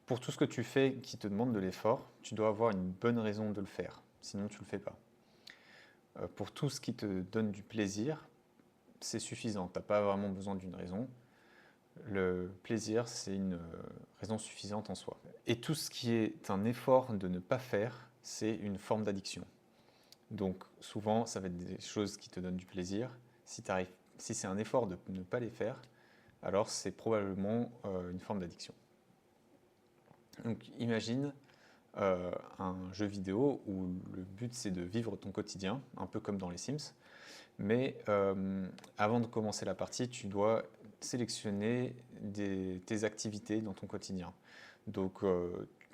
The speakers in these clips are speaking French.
Pour tout ce que tu fais qui te demande de l'effort, tu dois avoir une bonne raison de le faire, sinon tu ne le fais pas. Pour tout ce qui te donne du plaisir, c'est suffisant, tu n'as pas vraiment besoin d'une raison. Le plaisir, c'est une raison suffisante en soi. Et tout ce qui est un effort de ne pas faire, c'est une forme d'addiction. Donc souvent, ça va être des choses qui te donnent du plaisir. Si c'est un effort de ne pas les faire, alors c'est probablement une forme d'addiction. Donc imagine un jeu vidéo où le but c'est de vivre ton quotidien, un peu comme dans les Sims, mais avant de commencer la partie, tu dois sélectionner tes activités dans ton quotidien. Donc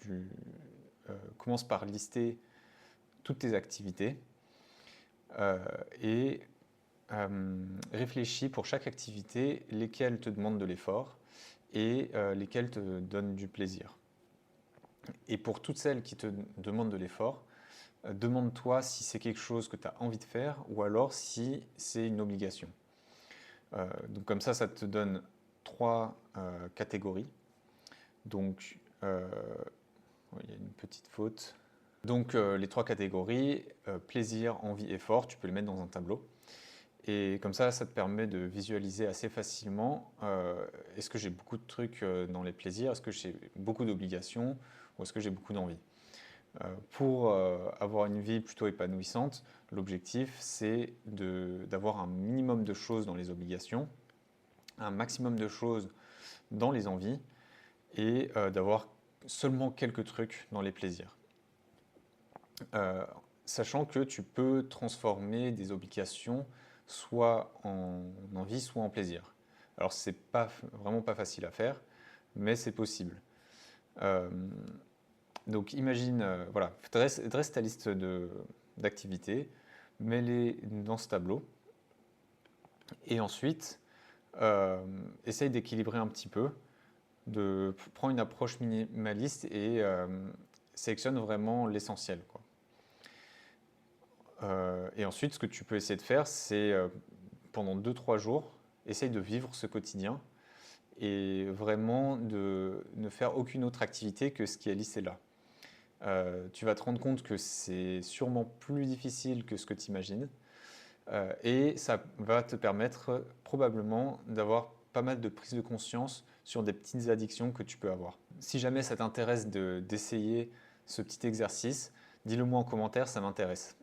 tu commences par lister toutes tes activités et réfléchis pour chaque activité lesquelles te demandent de l'effort et lesquelles te donnent du plaisir. Et pour toutes celles qui te demandent de l'effort, demande-toi si c'est quelque chose que tu as envie de faire ou alors si c'est une obligation. Donc comme ça te donne trois catégories. Donc, il y a une petite faute. Donc les trois catégories, plaisir, envie, effort, tu peux les mettre dans un tableau. Et comme ça te permet de visualiser assez facilement est-ce que j'ai beaucoup de trucs dans les plaisirs, est-ce que j'ai beaucoup d'obligations ou est-ce que j'ai beaucoup d'envie. Pour avoir une vie plutôt épanouissante, l'objectif c'est d'avoir un minimum de choses dans les obligations, un maximum de choses dans les envies et d'avoir seulement quelques trucs dans les plaisirs. Sachant que tu peux transformer des obligations soit en envie, soit en plaisir. Alors c'est vraiment pas facile à faire, mais c'est possible. Donc imagine, voilà, dresse ta liste d'activités, mets-les dans ce tableau, et ensuite essaye d'équilibrer un petit peu, prends une approche minimaliste et sélectionne vraiment l'essentiel, quoi. Et ensuite, ce que tu peux essayer de faire, c'est pendant 2-3 jours, essaye de vivre ce quotidien et vraiment de ne faire aucune autre activité que ce qui est listé là. Tu vas te rendre compte que c'est sûrement plus difficile que ce que tu imagines et ça va te permettre probablement d'avoir pas mal de prise de conscience sur des petites addictions que tu peux avoir. Si jamais ça t'intéresse d'essayer ce petit exercice, dis-le moi en commentaire, ça m'intéresse.